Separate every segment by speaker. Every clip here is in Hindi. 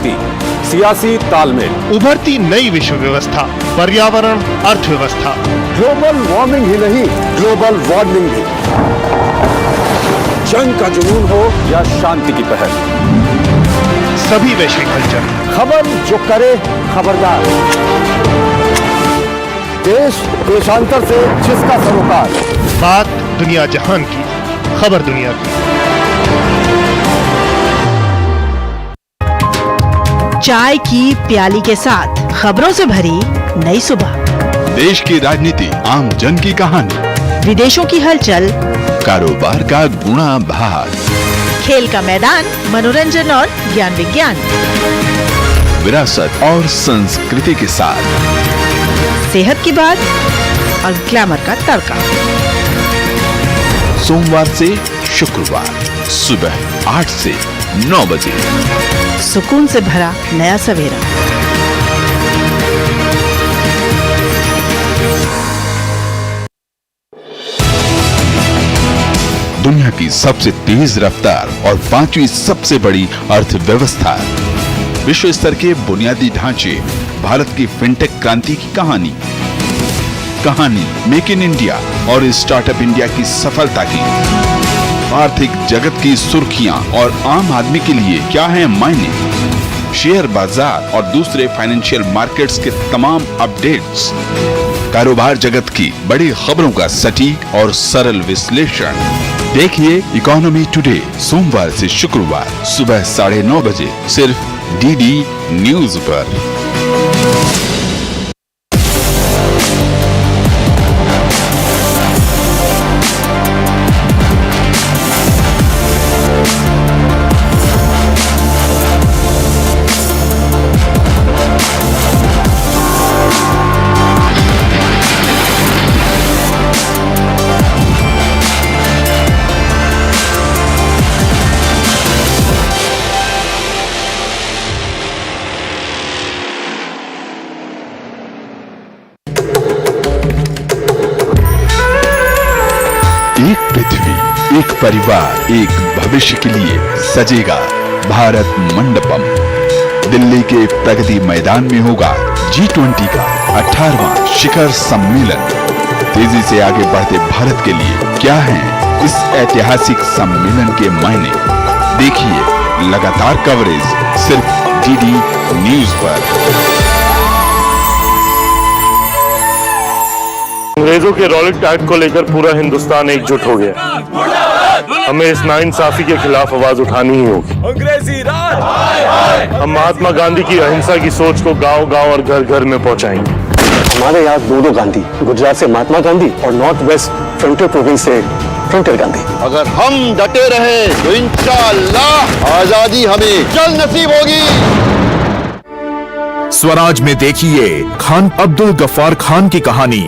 Speaker 1: शक्ति, सियासी तालमेल,
Speaker 2: उभरती नई विश्व व्यवस्था, पर्यावरण, अर्थव्यवस्था,
Speaker 1: ग्लोबल वार्मिंग ही नहीं, ग्लोबल वार्मिंग भी, जंग का जुनून हो या शांति की पहल,
Speaker 2: सभी वैश्विक हलचल,
Speaker 1: खबर जो करे खबरदार, देश देशांतर से जिसका सरोकार,
Speaker 2: बात दुनिया जहान की, खबर दुनिया की।
Speaker 3: चाय की प्याली के साथ खबरों से भरी नई सुबह,
Speaker 4: देश की राजनीति, आम जन की कहानी,
Speaker 3: विदेशों की हलचल,
Speaker 4: कारोबार का गुणा भाग,
Speaker 3: खेल का मैदान, मनोरंजन और ज्ञान विज्ञान,
Speaker 4: विरासत और संस्कृति के साथ
Speaker 3: सेहत की बात और ग्लैमर का तड़का।
Speaker 4: सोमवार से शुक्रवार सुबह 8 से 9 बजे,
Speaker 3: सुकून से भरा नया सवेरा।
Speaker 4: दुनिया की सबसे तेज रफ्तार और 5वीं सबसे बड़ी अर्थव्यवस्था, विश्व स्तर के बुनियादी ढांचे, भारत की फिनटेक क्रांति की कहानी मेक इन इंडिया और स्टार्टअप इंडिया की सफलता की, आर्थिक जगत की सुर्खियां और आम आदमी के लिए क्या है मायने, शेयर बाजार और दूसरे फाइनेंशियल मार्केट्स के तमाम अपडेट्स, कारोबार जगत की बड़ी खबरों का सटीक और सरल विश्लेषण। देखिए इकोनॉमी टुडे सोमवार से शुक्रवार सुबह 9:30 बजे सिर्फ डीडी न्यूज पर। एक पृथ्वी, एक परिवार, एक भविष्य के लिए सजेगा भारत मंडपम। दिल्ली के प्रगति मैदान में होगा G20 का 18वां शिखर सम्मेलन। तेजी से आगे बढ़ते भारत के लिए क्या है इस ऐतिहासिक सम्मेलन के मायने? देखिए लगातार कवरेज सिर्फ डीडी न्यूज पर।
Speaker 5: अंग्रेजों के रॉलेट एक्ट को लेकर पूरा हिंदुस्तान एकजुट हो गया। हमें इस नाइंसाफी के खिलाफ आवाज उठानी ही होगी। अंग्रेजी राज। हम महात्मा गांधी की अहिंसा की सोच को गांव-गांव और घर-घर में पहुंचाएंगे।
Speaker 6: हमारे यहाँ दो गांधी, गुजरात से महात्मा गांधी और नॉर्थ वेस्ट फ्रंटियर प्रोविंस से फ्रंटियर गांधी।
Speaker 7: अगर हम डटे रहे तो इंशाअल्लाह आजादी हमें जल्द नसीब होगी।
Speaker 8: स्वराज में देखिए खान अब्दुल गफ्फार खान की कहानी।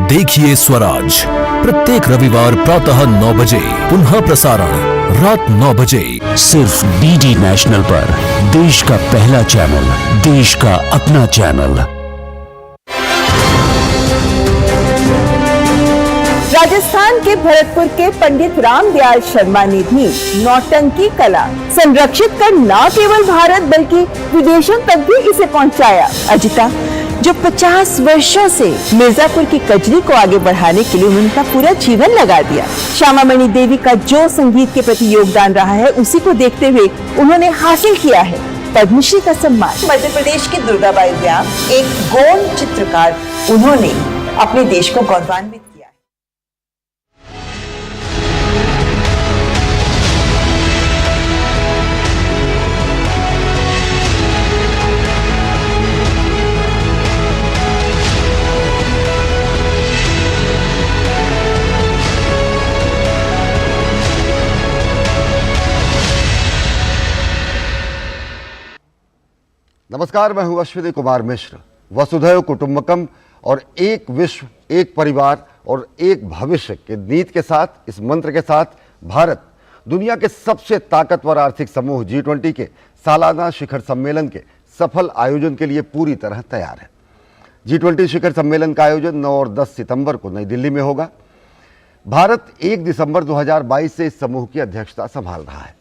Speaker 8: देखिए स्वराज प्रत्येक रविवार प्रातः 9 बजे, पुनः प्रसारण रात 9 बजे, सिर्फ डीडी नेशनल पर। देश का पहला चैनल, देश का अपना चैनल।
Speaker 9: राजस्थान के भरतपुर के पंडित रामदयाल शर्मा ने भी नौटंकी कला संरक्षित कर न केवल भारत बल्कि विदेशों तक भी इसे पहुंचाया। अजिता जो 50 वर्षों से मिर्जापुर की कजरी को आगे बढ़ाने के लिए उन्होंने अपना पूरा जीवन लगा दिया। श्यामा मणि देवी का जो संगीत के प्रति योगदान रहा है, उसी को देखते हुए उन्होंने हासिल किया है पद्मश्री का सम्मान। मध्य प्रदेश की दुर्गाबाई व्याम एक गौण चित्रकार, उन्होंने अपने देश को गौरवान्वित किया।
Speaker 10: नमस्कार, मैं हूं अश्विनी कुमार मिश्र। वसुधैव कुटुंबकम और एक विश्व, एक परिवार और एक भविष्य के नीति के साथ, इस मंत्र के साथ भारत दुनिया के सबसे ताकतवर आर्थिक समूह G20 के सालाना शिखर सम्मेलन के सफल आयोजन के लिए पूरी तरह तैयार है। G20 शिखर सम्मेलन का आयोजन 9 और 10 सितंबर को नई दिल्ली में होगा। भारत 1 दिसंबर 2022 से इस समूह की अध्यक्षता संभाल रहा है।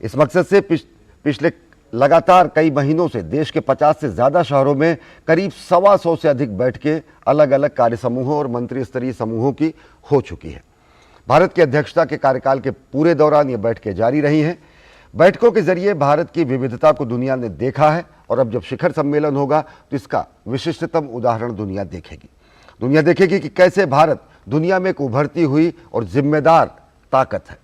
Speaker 10: इस मकसद से पिछले लगातार कई महीनों से देश के 50 से ज्यादा शहरों में करीब 125 से अधिक बैठकें अलग अलग कार्य समूहों और मंत्री स्तरीय समूहों की हो चुकी है। भारत की अध्यक्षता के कार्यकाल के पूरे दौरान ये बैठकें जारी रही हैं। बैठकों के जरिए भारत की विविधता को दुनिया ने देखा है और अब जब शिखर सम्मेलन होगा तो इसका विशिष्टतम उदाहरण दुनिया देखेगी। दुनिया देखेगी कि कैसे भारत दुनिया में एक उभरती हुई और जिम्मेदार ताकत है।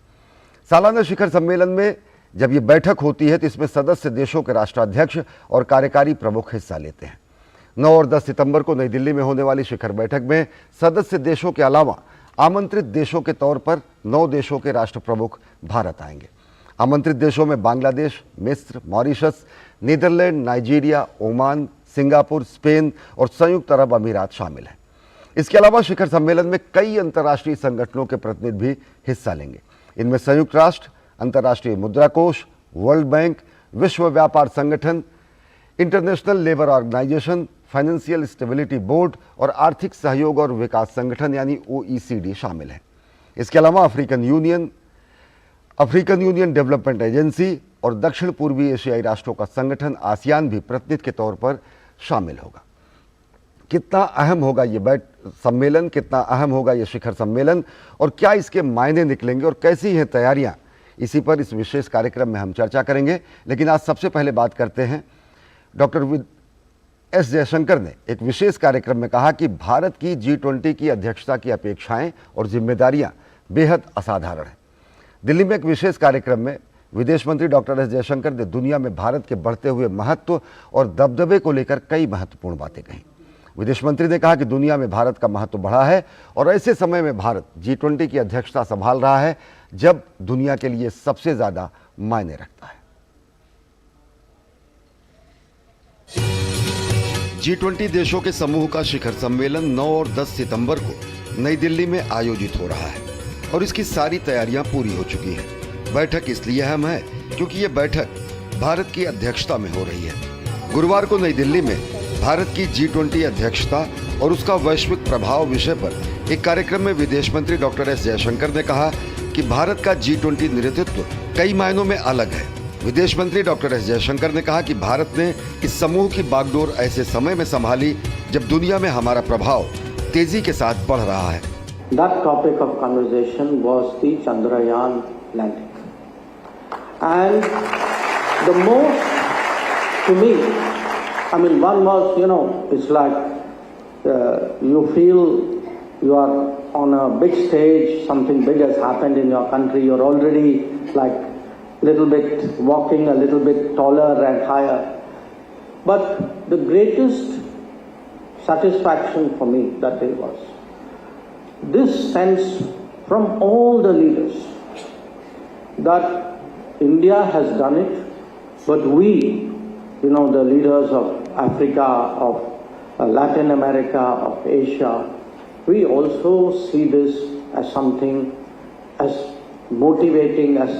Speaker 10: सालाना शिखर सम्मेलन में जब ये बैठक होती है तो इसमें सदस्य देशों के राष्ट्राध्यक्ष और कार्यकारी प्रमुख हिस्सा लेते हैं। 9 और 10 सितंबर को नई दिल्ली में होने वाली शिखर बैठक में सदस्य देशों के अलावा आमंत्रित देशों के तौर पर 9 देशों के राष्ट्र प्रमुख भारत आएंगे। आमंत्रित देशों में बांग्लादेश, मिस्र, Mauritius, Netherlands, Nigeria, Oman, Singapore, Spain और संयुक्त अरब अमीरात शामिल हैं। इसके अलावा शिखर सम्मेलन में कई अंतर्राष्ट्रीय संगठनों के प्रतिनिधि भी हिस्सा लेंगे। इनमें संयुक्त राष्ट्र, अंतर्राष्ट्रीय मुद्रा कोष, वर्ल्ड बैंक, विश्व व्यापार संगठन, international labour organisation, financial stability board और आर्थिक सहयोग और विकास संगठन यानी OECD शामिल हैं। इसके अलावा अफ्रीकन यूनियन डेवलपमेंट एजेंसी और दक्षिण पूर्वी एशियाई राष्ट्रों का संगठन आसियान भी प्रतिनिधि के तौर पर शामिल होगा। कितना अहम होगा ये सम्मेलन, कितना अहम होगा ये शिखर सम्मेलन और क्या इसके मायने निकलेंगे और कैसी हैं तैयारियां, इसी पर इस विशेष कार्यक्रम में हम चर्चा करेंगे। लेकिन आज सबसे पहले बात करते हैं, डॉक्टर एस जयशंकर ने एक विशेष कार्यक्रम में कहा कि भारत की G20 की अध्यक्षता की अपेक्षाएं और जिम्मेदारियां बेहद असाधारण हैं। दिल्ली में एक विशेष कार्यक्रम में विदेश मंत्री डॉक्टर एस जयशंकर ने दुनिया में भारत के बढ़ते हुए महत्व और दबदबे को लेकर कई महत्वपूर्ण बातें कहीं। विदेश मंत्री ने कहा कि दुनिया में भारत का महत्व बढ़ा है और ऐसे समय में भारत G20 की अध्यक्षता संभाल रहा है जब दुनिया के लिए सबसे ज्यादा मायने रखता है। G20 देशों के समूह का शिखर सम्मेलन 9 और 10 सितंबर को नई दिल्ली में आयोजित हो रहा है और इसकी सारी तैयारियां पूरी हो चुकी हैं। बैठक इसलिए अहम है क्योंकि ये बैठक भारत की अध्यक्षता में हो रही है। गुरुवार को नई दिल्ली में भारत की G20 अध्यक्षता और उसका वैश्विक प्रभाव विषय पर एक कार्यक्रम में विदेश मंत्री डॉक्टर एस जयशंकर ने कहा कि भारत का G20 नेतृत्व कई मायनों में अलग है। विदेश मंत्री डॉक्टर एस जयशंकर ने कहा कि भारत ने इस समूह की बागडोर ऐसे समय में संभाली जब दुनिया में हमारा प्रभाव तेजी के साथ बढ़ रहा है।
Speaker 11: That topic of conversation was the Chandrayaan landing, and the most to me, I mean, one was, it's like you feel you are on a big stage, something big has happened in your country, you're already like little bit walking a little bit taller and higher. But the greatest satisfaction for me that day was this sense from all the leaders that India has done it, but we, the leaders of Africa, of Latin America, of Asia, we also see this as something as motivating, as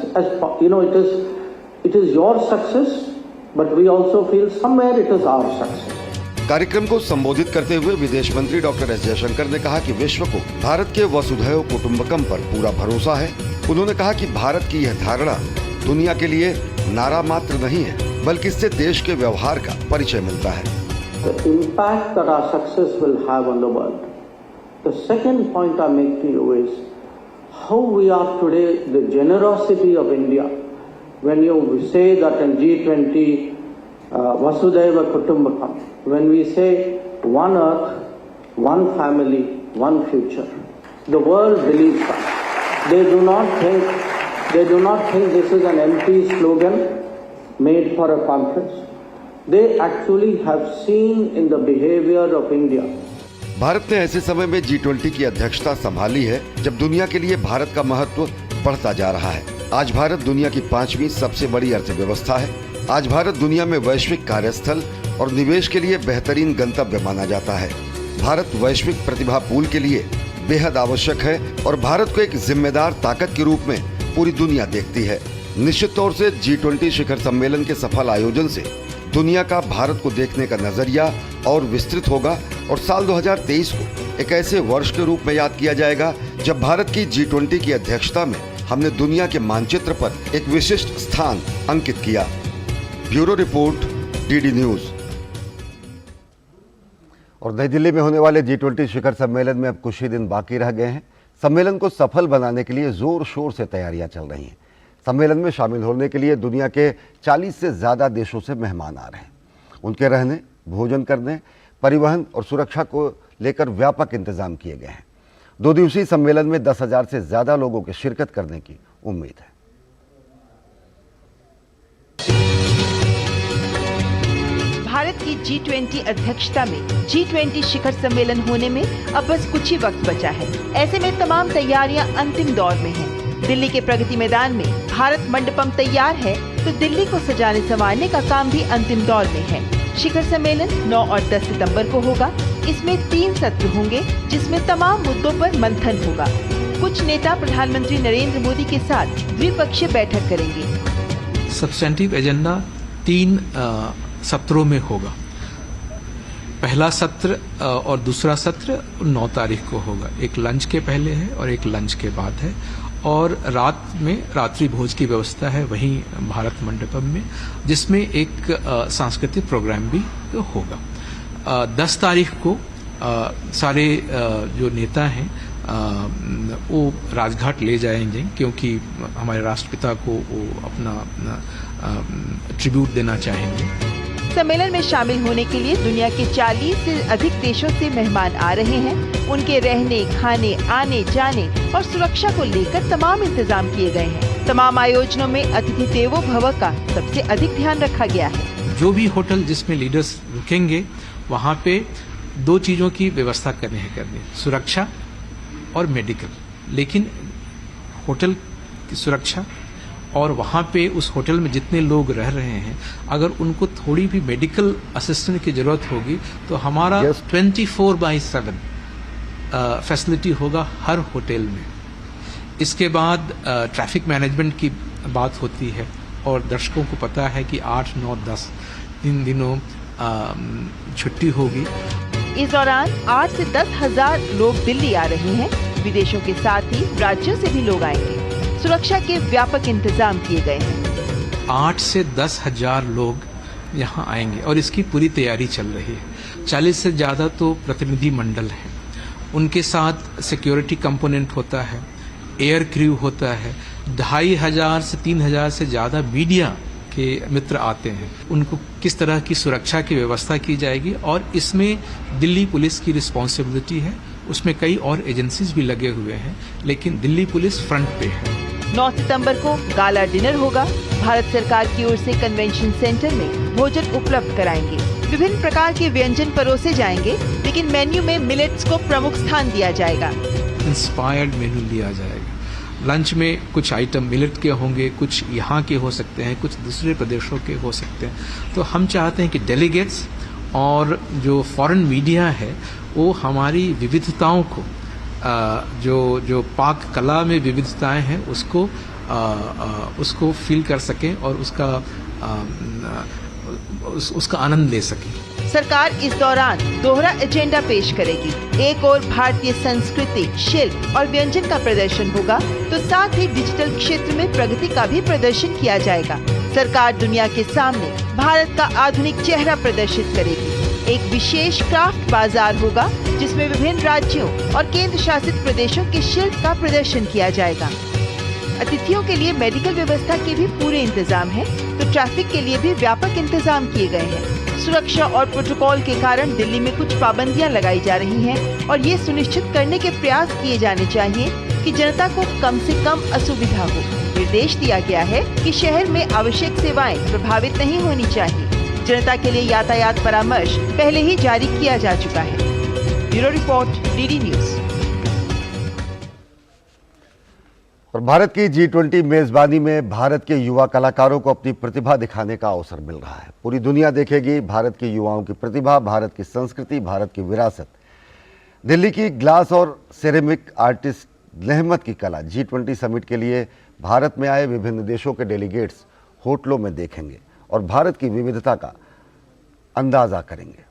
Speaker 11: it is your success, but we also feel somewhere it is our success.
Speaker 10: कार्यक्रम को संबोधित करते हुए विदेश मंत्री डॉक्टर एस जयशंकर ने कहा कि विश्व को भारत के वसुधैव कुटुंबकम पर पूरा भरोसा है। उन्होंने कहा कि भारत की यह धारणा दुनिया के लिए नारा मात्र नहीं है, बल्कि इससे देश के व्यवहार का परिचय मिलता है।
Speaker 11: The impact that our success will have on the world. The second point I make to you is how we are today, the generosity of India. When you say that in G20, Vasudhaiva Kutumbakam, when we say one earth, one family, one future, the world believes that. They do not think this is an empty slogan made for a conference. They actually have seen in the behavior of India.
Speaker 10: Bharat ने ऐसे समय में G20 की अध्यक्षता संभाली है जब दुनिया के लिए भारत का महत्व बढ़ता जा रहा है। आज भारत दुनिया की 5वीं सबसे बड़ी अर्थव्यवस्था है। आज भारत दुनिया में वैश्विक कार्यस्थल और निवेश के लिए बेहतरीन गंतव्य माना जाता है। भारत वैश्विक प्रतिभा पूल के लिए बेहद आवश्यक है और भारत को एक जिम्मेदार ताकत के रूप में पूरी दुनिया देखती है। निश्चित तौर से G20 शिखर सम्मेलन के सफल आयोजन से दुनिया का भारत को देखने का नजरिया और विस्तृत होगा और साल 2023 को एक ऐसे वर्ष के रूप में याद किया जाएगा जब भारत की G20 की अध्यक्षता में हमने दुनिया के मानचित्र पर एक विशिष्ट स्थान अंकित किया। Bureau report, DD news. और नई दिल्ली में होने वाले G20 शिखर सम्मेलन में अब कुछ ही दिन बाकी रह गए हैं। सम्मेलन को सफल बनाने के लिए जोर शोर से तैयारियां चल रही हैं। सम्मेलन में शामिल होने के लिए दुनिया के 40 से ज्यादा देशों से मेहमान आ रहे हैं। उनके रहने, भोजन करने, परिवहन और सुरक्षा को लेकर व्यापक इंतजाम किए गए हैं। 2 दिवसीय सम्मेलन में 10,000 से ज्यादा लोगों के शिरकत करने की उम्मीद है।
Speaker 3: भारत की G20 अध्यक्षता में G20 शिखर सम्मेलन होने में अब बस कुछ ही वक्त बचा है। ऐसे में तमाम तैयारियां अंतिम दौर में हैं। दिल्ली के प्रगति मैदान में भारत मंडपम तैयार है, तो दिल्ली को सजाने संवारने का काम भी अंतिम दौर में है। शिखर सम्मेलन 9 और 10 सितंबर को होगा। इसमें 3 सत्र होंगे, जिसमें तमाम मुद्दों पर मंथन होगा। कुछ नेता प्रधानमंत्री नरेंद्र मोदी के साथ द्विपक्षीय बैठक करेंगे।
Speaker 12: सब्सटेंटिव एजेंडा 3 सत्रों में होगा। पहला सत्र और दूसरा सत्र 9 तारीख को होगा। एक लंच के पहले है और एक लंच के बाद है, और रात में रात्रि भोज की व्यवस्था है वहीं भारत मंडपम में, जिसमें एक सांस्कृतिक प्रोग्राम भी होगा। 10 तारीख को सारे जो नेता हैं वो राजघाट ले जाएंगे, क्योंकि हमारे राष्ट्रपिता को वो अपना ट्रिब्यूट देना चाहेंगे।
Speaker 3: सम्मेलन में शामिल होने के लिए दुनिया के 40 से अधिक देशों से मेहमान आ रहे हैं। उनके रहने, खाने, आने जाने और सुरक्षा को लेकर तमाम इंतजाम किए गए हैं। तमाम आयोजनों में अतिथि देवो भव का सबसे अधिक ध्यान रखा गया है।
Speaker 12: जो भी होटल जिसमें लीडर्स रुकेंगे, वहाँ पे 2 चीजों की व्यवस्था करनी है, सुरक्षा और मेडिकल। लेकिन होटल की सुरक्षा और वहाँ पे उस होटल में जितने लोग रह रहे हैं, अगर उनको थोड़ी भी मेडिकल असिस्टेंस की जरूरत होगी तो हमारा 24/7 फैसिलिटी होगा हर होटल में। इसके बाद ट्रैफिक मैनेजमेंट की बात होती है, और दर्शकों को पता है कि 8, 9, 10 इन दिनों छुट्टी होगी।
Speaker 3: इस दौरान 8 से 10,000 लोग दिल्ली आ रहे हैं। विदेशों के साथ ही राज्यों से भी लोग आएंगे। सुरक्षा के व्यापक इंतजाम किए गए हैं।
Speaker 12: 8 से 10,000 लोग यहाँ आएंगे और इसकी पूरी तैयारी चल रही है। 40 से ज्यादा तो प्रतिनिधि मंडल है, उनके साथ सिक्योरिटी कंपोनेंट होता है, एयर क्रू होता है, 2,500 से 3,000 से ज्यादा मीडिया के मित्र आते हैं। उनको किस तरह की सुरक्षा की व्यवस्था की जाएगी, और इसमें दिल्ली पुलिस की रिस्पॉन्सिबिलिटी है। उसमें कई और एजेंसीज भी लगे हुए हैं, लेकिन दिल्ली पुलिस फ्रंट पे है।
Speaker 3: 9 सितंबर को गाला डिनर होगा। भारत सरकार की ओर से कन्वेंशन सेंटर में भोजन उपलब्ध कराएंगे। विभिन्न प्रकार के व्यंजन परोसे जाएंगे, लेकिन मेन्यू में मिलेट्स को प्रमुख स्थान दिया जाएगा।
Speaker 12: इंस्पायर्ड मेन्यू दिया जाएगा। लंच में कुछ आइटम मिलेट के होंगे, कुछ यहाँ के हो सकते हैं, कुछ दूसरे प्रदेशों के हो सकते हैं। तो हम चाहते हैं कि डेलीगेट्स और जो फॉरेन मीडिया है वो हमारी विविधताओं को, जो पाक कला में विविधताएं हैं, उसको फील कर सकें और उसका आनंद ले सकें।
Speaker 3: सरकार इस दौरान दोहरा एजेंडा पेश करेगी। एक ओर भारतीय संस्कृति, शिल्प और व्यंजन का प्रदर्शन होगा, तो साथ ही डिजिटल क्षेत्र में प्रगति का भी प्रदर्शन किया जाएगा। सरकार दुनिया के सामने भारत का आधुनिक चेहरा प्रदर्शित करेगी। एक विशेष क्राफ्ट बाजार होगा, जिसमें विभिन्न राज्यों और केंद्र शासित प्रदेशों के शिल्प का प्रदर्शन किया जाएगा। अतिथियों के लिए मेडिकल व्यवस्था के भी पूरे इंतजाम हैं, तो ट्रैफिक के लिए भी व्यापक इंतजाम किए गए हैं। सुरक्षा और प्रोटोकॉल के कारण दिल्ली में कुछ पाबंदियां लगाई जा रही हैं, और ये सुनिश्चित करने के प्रयास किए जाने चाहिए कि जनता को कम से कम असुविधा हो। निर्देश दिया गया है कि शहर में आवश्यक सेवाएं प्रभावित नहीं होनी चाहिए। जनता के लिए यातायात परामर्श पहले ही जारी किया जा चुका है। Bureau report, DD news.
Speaker 10: और भारत की G20 मेजबानी में भारत के युवा कलाकारों को अपनी प्रतिभा दिखाने का अवसर मिल रहा है। पूरी दुनिया देखेगी भारत के युवाओं की प्रतिभा, भारत की संस्कृति, भारत की विरासत। दिल्ली की ग्लास और सेरेमिक आर्टिस्ट नेहमत की कला G20 समिट के लिए भारत में आए विभिन्न देशों के डेलीगेट्स होटलों में देखेंगे और भारत की विविधता का अंदाजा करेंगे।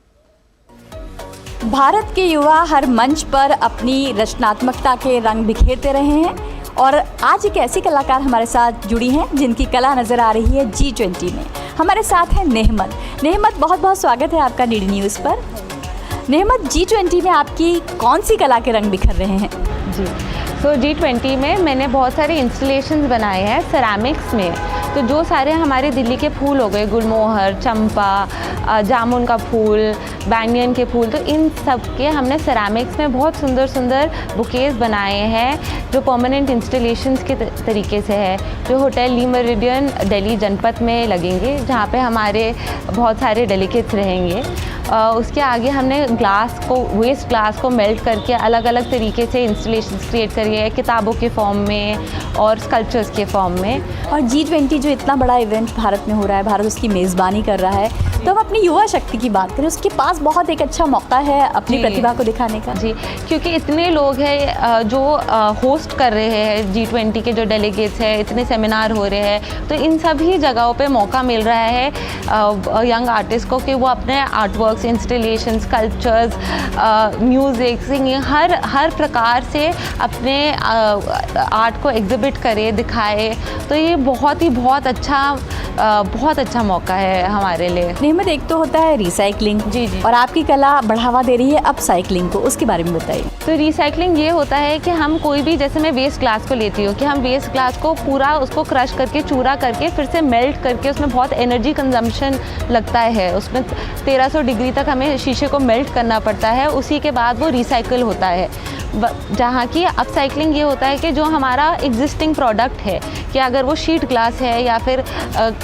Speaker 13: भारत के युवा हर मंच पर अपनी रचनात्मकता के रंग बिखेरते रहे हैं, और आज एक ऐसी कलाकार हमारे साथ जुड़ी हैं जिनकी कला नजर आ रही है G20 में। हमारे साथ है नेहमत। नेहमत, बहुत बहुत स्वागत है आपका डीडी न्यूज़ पर। नेहमत, G20 में आपकी कौन सी कला के रंग बिखर रहे हैं?
Speaker 14: जी, तो G20 में मैंने बहुत सारे इंस्टॉलेशंस बनाए हैं सेरामिक्स में। तो जो सारे हमारे दिल्ली के फूल हो गए, गुलमोहर, चंपा, जामुन का फूल, बैंगन के फूल, तो इन सब के हमने सेरामिक्स में बहुत सुंदर सुंदर बुकेज बनाए हैं जो परमानेंट इंस्टॉलेशंस के तरीके से है, जो होटल ली मेरिडियन दिल्ली जनपथ में लगेंगे, जहाँ पे हमारे बहुत सारे डेलीगेट्स रहेंगे। उसके आगे हमने वेस्ट ग्लास को मेल्ट करके अलग अलग तरीके से इंस्टॉलेशंस क्रिएट करी है, किताबों के फॉर्म में और स्कल्पचर्स के फॉर्म में।
Speaker 13: और G20 जो इतना बड़ा इवेंट भारत में हो रहा है, भारत उसकी मेज़बानी कर रहा है, तो हम अपनी युवा शक्ति की बात करें, उसके पास बहुत एक अच्छा मौका है अपनी प्रतिभा को दिखाने का।
Speaker 14: जी, क्योंकि इतने लोग हैं जो होस्ट कर रहे हैं G20 के जो डेलीगेट्स हैं, इतने सेमिनार हो रहे हैं, तो इन सभी जगहों पे मौका मिल रहा है यंग आर्टिस्ट को कि वो अपने art works, installation, sculptures, music, singing, हर प्रकार से अपने आर्ट को एग्जिबिट करे, दिखाए। तो ये बहुत अच्छा मौका है हमारे लिए।
Speaker 13: नेहमत, एक तो होता है रिसाइकलिंग,
Speaker 14: जी,
Speaker 13: और आपकी कला बढ़ावा दे रही है अपसाइकलिंग को, उसके बारे में बताइए।
Speaker 14: तो रिसाइकलिंग ये होता है कि हम कोई भी, जैसे मैं वेस्ट ग्लास को लेती हूँ, कि हम वेस्ट ग्लास को पूरा उसको क्रश करके, चूरा करके, फिर से मेल्ट करके, उसमें बहुत एनर्जी कंजम्पशन लगता है, उसमें 1300 डिग्री तक हमें शीशे को मेल्ट करना पड़ता है, उसी के बाद वो रिसाइकिल होता है। जहाँ की अपसाइकलिंग ये होता है कि जो हमारा एग्जिस्टिंग प्रोडक्ट है, कि अगर वो शीट ग्लास है या फिर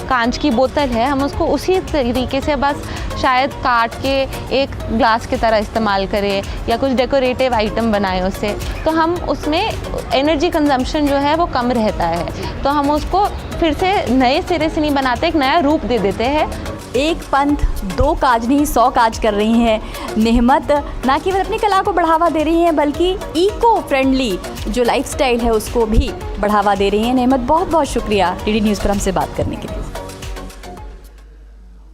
Speaker 14: कांच की बोतल है, हम उसको उसी तरीके से बस शायद काट के एक ग्लास की तरह इस्तेमाल करें या कुछ डेकोरेटिव आइटम बनाएं उससे, तो हम उसमें एनर्जी कंजम्पशन जो है वो कम रहता है। तो हम उसको फिर से नए सिरे से नहीं बनाते, एक नया रूप दे देते हैं।
Speaker 13: एक पंथ दो काज नहीं 100 काज कर रही हैं नेहमत, ना केवल अपनी कला को बढ़ावा दे रही हैं बल्कि इको फ्रेंडली जो लाइफस्टाइल है उसको भी बढ़ावा दे रही हैं। नेहमत, बहुत बहुत शुक्रिया डीडी न्यूज़ पर हमसे बात करने के लिए।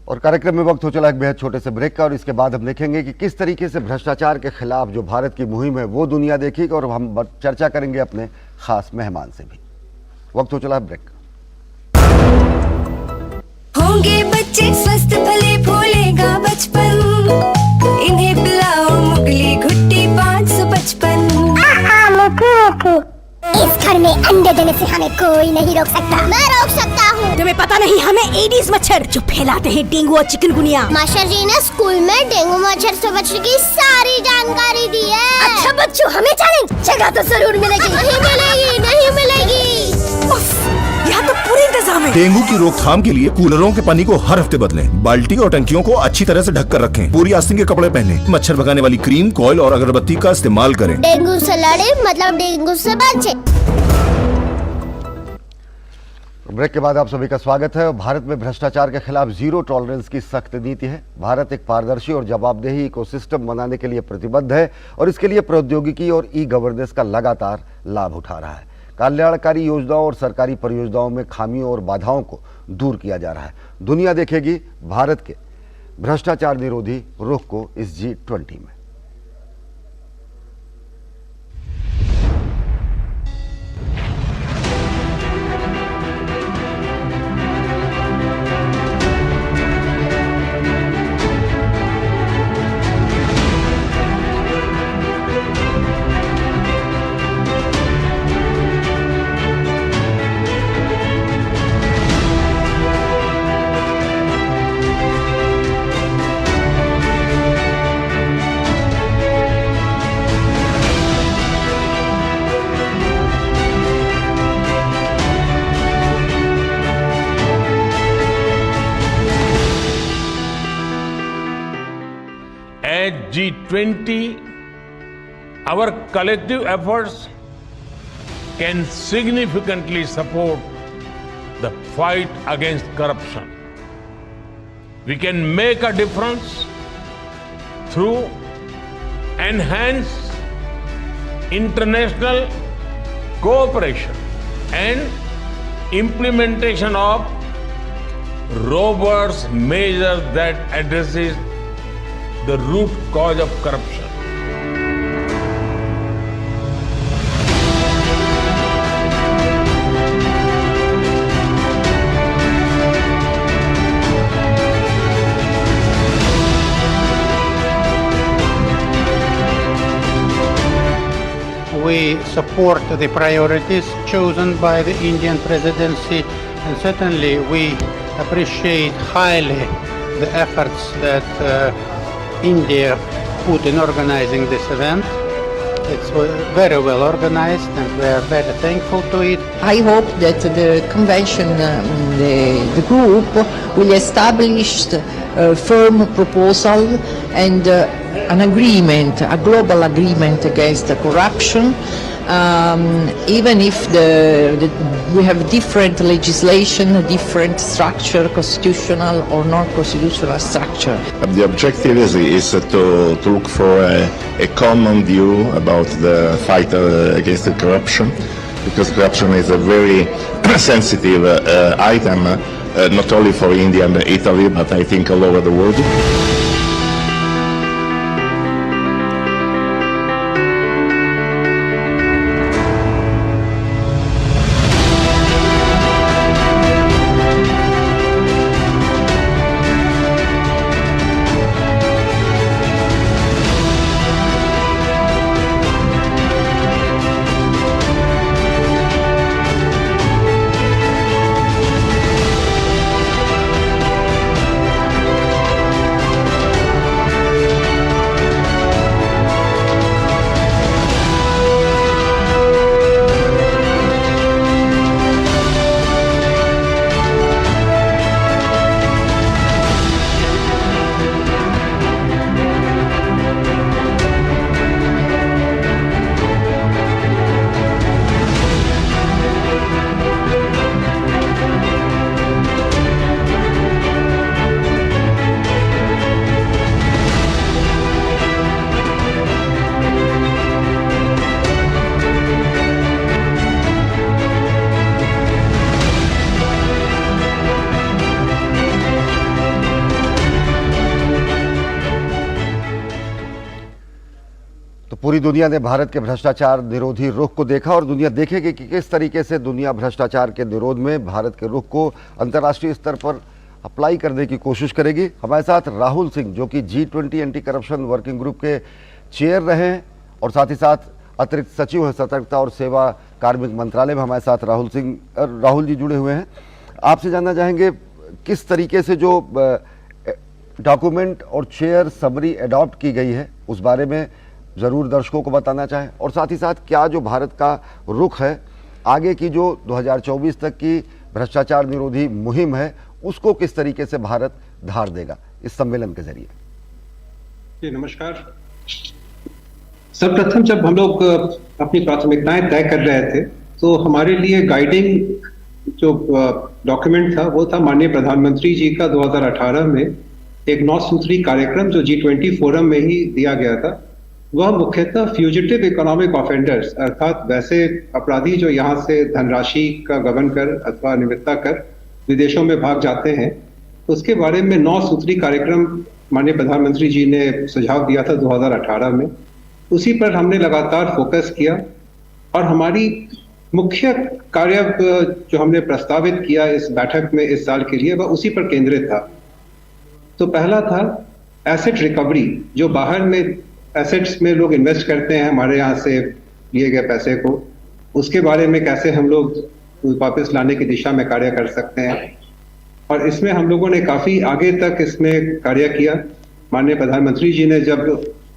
Speaker 10: और कार्यक्रम में वक्त हो चला एक बेहद छोटे से ब्रेक का, और इसके बाद हम देखेंगे कि किस तरीके से भ्रष्टाचार के खिलाफ जो भारत की मुहिम है वो दुनिया देखेगी, और हम चर्चा करेंगे अपने खास मेहमान से भी। वक्त हो चला ब्रेक।
Speaker 15: होंगे बच्चे स्वस्थ भले फूलेगा बचपन, इन्हें पिलाओ मुगली घुट्टी 555।
Speaker 16: इस घर में अंडे देने से हमें कोई नहीं रोक सकता। मैं रोक सकता हूँ।
Speaker 17: तुम्हें पता नहीं हमें एडिस मच्छर जो फैलाते हैं डेंगू और चिकनगुनिया।
Speaker 16: मास्टर जी ने स्कूल में डेंगू मच्छर से बचने की सारी जानकारी दी है।
Speaker 17: अच्छा बच्चों, हमें चैलेंज जगह तो जरूर मिलेगी।
Speaker 16: नहीं मिलेगी।
Speaker 17: यहाँ तो पूरी इंतजाम है।
Speaker 18: डेंगू की रोकथाम के लिए कूलरों के पानी को हर हफ्ते बदलें, बाल्टी और टंकियों को अच्छी तरह से ढक कर रखें, पूरी आस्तीन के कपड़े पहनें, मच्छर भगाने वाली क्रीम, कॉइल और अगरबत्ती का इस्तेमाल करें।
Speaker 16: डेंगू से लड़े मतलब डेंगू से बचे।
Speaker 10: ब्रेक के बाद आप सभी का स्वागत है। भारत में भ्रष्टाचार के खिलाफ जीरो टॉलरेंस की सख्त नीति है। भारत एक पारदर्शी और जवाबदेही इकोसिस्टम बनाने के लिए प्रतिबद्ध है, और इसके लिए प्रौद्योगिकी और ई गवर्नेंस का लगातार लाभ उठा रहा है। कल्याणकारी योजनाओं और सरकारी परियोजनाओं में खामियों और बाधाओं को दूर किया जा रहा है। दुनिया देखेगी भारत के भ्रष्टाचार निरोधी रुख को इस G20 में।
Speaker 19: At G20, our collective efforts can significantly support the fight against corruption. We can make a difference through enhanced international cooperation and implementation of robust measures that addresses the root cause of corruption.
Speaker 20: we support the priorities chosen by the Indian presidency, and certainly we appreciate highly the efforts that India put in organizing this event. It's very well organized and we are very thankful to it.
Speaker 21: I hope that the convention, the group will establish a firm proposal and an agreement, a global agreement against corruption, even if we have different legislation, different structure, constitutional or non-constitutional structure.
Speaker 22: The objective is to look for a common view about the fight against the corruption, because corruption is a very sensitive item, not only for India and Italy, but I think all over the world.
Speaker 10: पूरी दुनिया ने भारत के भ्रष्टाचार निरोधी रुख को देखा और दुनिया देखेगी कि किस तरीके से दुनिया भ्रष्टाचार के निरोध में भारत के रुख को अंतर्राष्ट्रीय स्तर पर अप्लाई करने की कोशिश करेगी। हमारे साथ राहुल सिंह, जो कि G20 anti corruption working group के चेयर रहे हैं और साथ ही साथ अतिरिक्त सचिव हैं सतर्कता और सेवा कार्मिक मंत्रालय में। हमारे साथ राहुल जी जुड़े हुए हैं। आपसे जानना चाहेंगे किस तरीके से जो डॉक्यूमेंट और चेयर समरी एडॉप्ट की गई है उस बारे में ज़रूर दर्शकों को बताना चाहें, और साथ ही साथ क्या जो भारत का रुख है आगे की जो 2024 तक की भ्रष्टाचार निरोधी मुहिम है उसको किस तरीके से भारत धार देगा इस सम्मेलन के जरिए।
Speaker 23: जी नमस्कार। सर्वप्रथम जब हम लोग अपनी प्राथमिकताएं तय कर रहे थे तो हमारे लिए गाइडिंग जो डॉक्यूमेंट था वो था माननीय प्रधानमंत्री जी का 2018 में एक 9 सूत्री कार्यक्रम जो G20 फोरम में ही दिया गया था। वह मुख्यतः फ्यूजिटिव इकोनॉमिक ऑफेंडर्स अर्थात वैसे अपराधी जो यहाँ से धनराशि का गबन कर अथवा अनियमितता कर विदेशों में भाग जाते हैं, उसके बारे में 9 सूत्री कार्यक्रम माननीय प्रधानमंत्री जी ने सुझाव दिया था 2018 में। उसी पर हमने लगातार फोकस किया और हमारी मुख्य कार्य जो हमने प्रस्तावित किया इस बैठक में इस साल के लिए वह उसी पर केंद्रित था। तो पहला था एसेट रिकवरी, जो बाहर में एसेट्स में लोग इन्वेस्ट करते हैं हमारे यहाँ से लिए गए पैसे को, उसके बारे में कैसे हम लोग वापस लाने की दिशा में कार्य कर सकते हैं। और इसमें हम लोगों ने काफी आगे तक इसमें कार्य किया। माननीय प्रधानमंत्री जी ने जब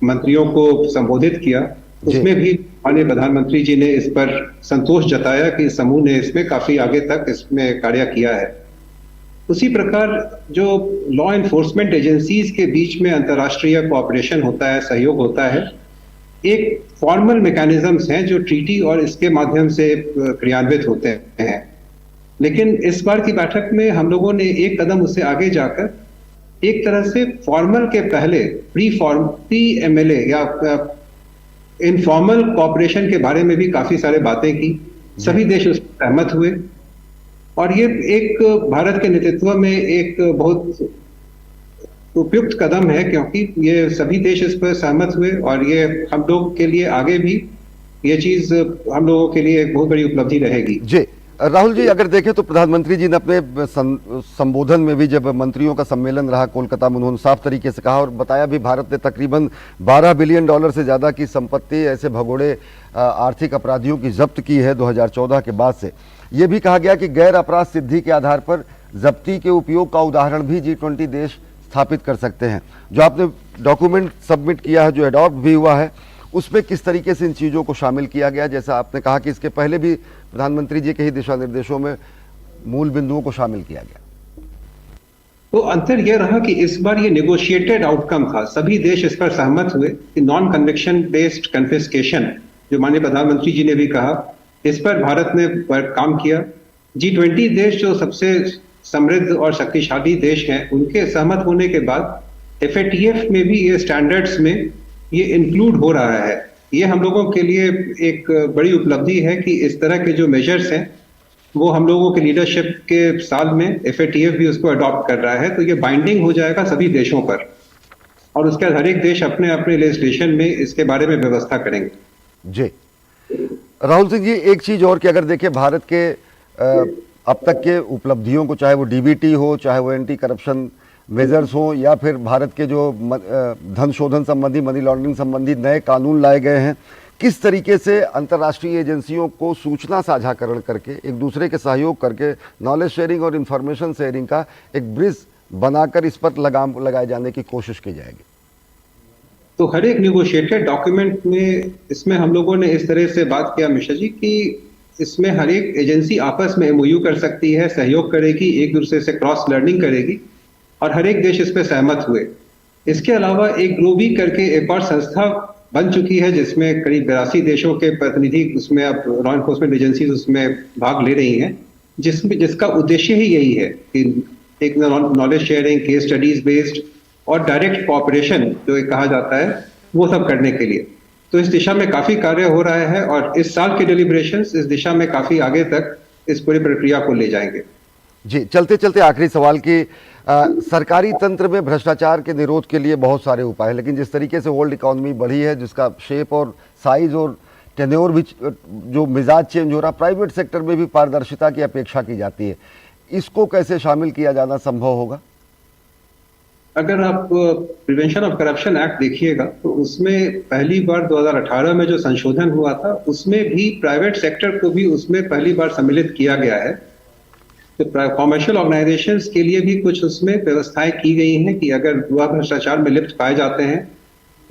Speaker 23: मंत्रियों को संबोधित किया उसमें भी माननीय प्रधानमंत्री जी ने इस पर संतोष जताया कि समूह ने इसमें काफी आगे तक इसमें कार्य किया है। उसी प्रकार जो लॉ एनफोर्समेंट एजेंसीज के बीच में अंतर्राष्ट्रीय कोऑपरेशन होता है, सहयोग होता है, एक फॉर्मल मैकेनिज्म्स हैं जो ट्रीटी और इसके माध्यम से क्रियान्वित होते हैं। लेकिन इस बार की बैठक में हम लोगों ने एक कदम उससे आगे जाकर एक तरह से फॉर्मल के पहले प्री एमएलए या इनफॉर्मल कोऑपरेशन के बारे में भी काफी सारे बातें की। सभी देश उस पर सहमत हुए और ये एक भारत के नेतृत्व में एक बहुत उपयुक्त कदम है, क्योंकि ये सभी देश इस पर सहमत हुए और ये हम लोग के लिए आगे भी ये चीज हम लोगों के लिए एक बहुत बड़ी उपलब्धि रहेगी।
Speaker 10: जी राहुल जी, अगर देखें तो प्रधानमंत्री जी ने अपने संबोधन में भी, जब मंत्रियों का सम्मेलन रहा कोलकाता में, उन्होंने साफ तरीके से कहा और बताया भी, भारत ने तकरीबन $12 बिलियन से ज़्यादा की संपत्ति ऐसे भगोड़े आर्थिक अपराधियों की जब्त की है 2014 के बाद से। ये भी कहा गया कि गैर अपराध सिद्धि के आधार पर जब्ती के उपयोग का उदाहरण भी G20 देश स्थापित कर सकते हैं। जो आपने डॉक्यूमेंट सबमिट किया है, जो एडॉप्ट भी हुआ है, उसमें किस तरीके से इन चीज़ों को शामिल किया गया? जैसा आपने कहा कि इसके पहले भी प्रधानमंत्री जी के ही दिशा निर्देशों में मूल बिंदुओं को शामिल किया गया।
Speaker 23: तो अंतर यह रहा कि इस बार ये नेगोशिएटेड आउटकम था, सभी देश इस पर सहमत हुए कि नॉन कन्विक्शन बेस्ड कन्फिस्केशन, जो माननीय प्रधानमंत्री जी ने भी कहा, इस पर भारत ने काम किया। G20 देश जो सबसे समृद्ध और शक्तिशाली देश हैं, उनके सहमत होने के बाद FATF में भी ये स्टैंडर्ड्स में ये इंक्लूड हो रहा है। ये हम लोगों के लिए एक बड़ी उपलब्धि है कि इस तरह के जो मेजर्स हैं वो हम लोगों के लीडरशिप के साल में FATF भी उसको अडॉप्ट कर रहा है, तो ये बाइंडिंग हो जाएगा सभी देशों पर और उसके बाद हर एक देश अपने अपने लेजिस्लेशन में इसके बारे में व्यवस्था करेंगे।
Speaker 10: जी राहुल सिंह जी, एक चीज और कि अगर देखें भारत के अब तक के उपलब्धियों को, चाहे वो DBT हो, चाहे वो एंटी करप्शन मेजर्स हो, या फिर भारत के जो धन शोधन संबंधी, मनी लॉन्ड्रिंग संबंधी नए कानून लाए गए हैं, किस तरीके से अंतर्राष्ट्रीय एजेंसियों को सूचना साझाकरण करके, एक दूसरे के सहयोग करके, नॉलेज शेयरिंग और इंफॉर्मेशन शेयरिंग का एक ब्रिज बनाकर इस पर लगाम लगाए जाने की कोशिश की जाएगी?
Speaker 23: तो हर एक निगोशिएटेड डॉक्यूमेंट में इसमें हम लोगों ने इस तरह से बात किया मिश्रा जी कि इसमें हर एक एजेंसी आपस में MOU कर सकती है, सहयोग करेगी, एक दूसरे से क्रॉस लर्निंग करेगी और हर एक देश इस पर सहमत हुए। इसके अलावा एक ग्लोबी करके एक और संस्था बन चुकी है जिसमें करीब 82 देशों के प्रतिनिधि उसमें अब लॉ एनफोर्समेंट एजेंसीज उसमें भाग ले रही हैं, जिसका उद्देश्य ही यही है कि एक knowledge sharing, case studies based और डायरेक्ट कोऑपरेशन जो कहा जाता है, वो सब करने के लिए। तो इस दिशा में काफी कार्य हो रहा है और इस साल के डेलिब्रेशंस इस दिशा में काफी आगे तक इस पूरी प्रक्रिया को ले जाएंगे।
Speaker 10: जी, चलते चलते आखिरी सवाल की, सरकारी तंत्र में भ्रष्टाचार के निरोध के लिए बहुत सारे उपाय हैं, लेकिन जिस तरीके से वर्ल्ड इकोनॉमी बढ़ी है, जिसका शेप और साइज और टेन्योर भी, जो मिजाज चेंज हो रहा, प्राइवेट सेक्टर में भी पारदर्शिता की अपेक्षा की जाती है, इसको कैसे शामिल किया जाना संभव होगा?
Speaker 23: अगर आप प्रिवेंशन ऑफ करप्शन एक्ट देखिएगा तो उसमें पहली बार 2018 में जो संशोधन हुआ था, उसमें भी प्राइवेट सेक्टर को भी उसमें पहली बार सम्मिलित किया गया है। तो कॉमर्शियल ऑर्गेनाइजेशंस के लिए भी कुछ उसमें व्यवस्थाएं की गई हैं कि अगर हुआ भ्रष्टाचार में लिप्त पाए जाते हैं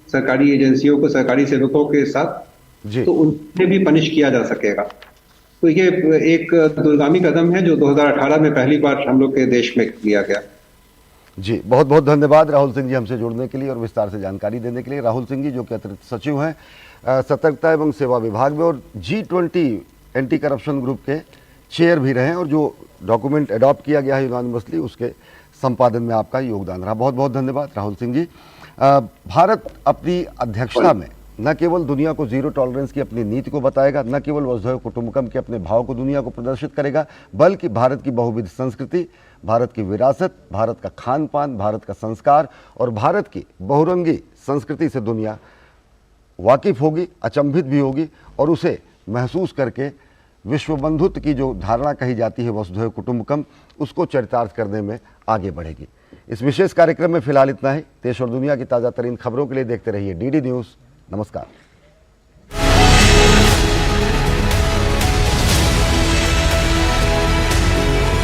Speaker 23: सरकारी एजेंसियों को, सरकारी सेवकों के साथ, तो उन्हें भी पनिश किया जा सकेगा। तो ये एक दूरगामी कदम है जो 2018 में पहली बार हम लोग के देश में लिया गया।
Speaker 10: जी, बहुत बहुत धन्यवाद राहुल सिंह जी हमसे जुड़ने के लिए और विस्तार से जानकारी देने के लिए। राहुल सिंह जी जो कि अतिरिक्त सचिव हैं सतर्कता एवं सेवा विभाग में और G20 एंटी करप्शन ग्रुप के चेयर भी रहे और जो डॉक्यूमेंट अडॉप्ट किया गया है यूनानिमसली, उसके संपादन में आपका योगदान रहा। बहुत बहुत धन्यवाद राहुल सिंह जी। भारत अपनी अध्यक्षता में न केवल दुनिया को जीरो टॉलरेंस की अपनी नीति को बताएगा, न केवल वसुधैव कुटुंबकम के अपने भाव को दुनिया को प्रदर्शित करेगा, बल्कि भारत की बहुविध संस्कृति, भारत की विरासत, भारत का खान पान, भारत का संस्कार और भारत की बहुरंगी संस्कृति से दुनिया वाकिफ होगी, अचंभित भी होगी और उसे महसूस करके विश्व बंधुत्व की जो धारणा कही जाती है वसुधैव कुटुंबकम, उसको चरितार्थ करने में आगे बढ़ेगी। इस विशेष कार्यक्रम में फिलहाल इतना ही। देश और दुनिया की ताज़ा तरीन खबरों के लिए देखते रहिए DD न्यूज़। नमस्कार।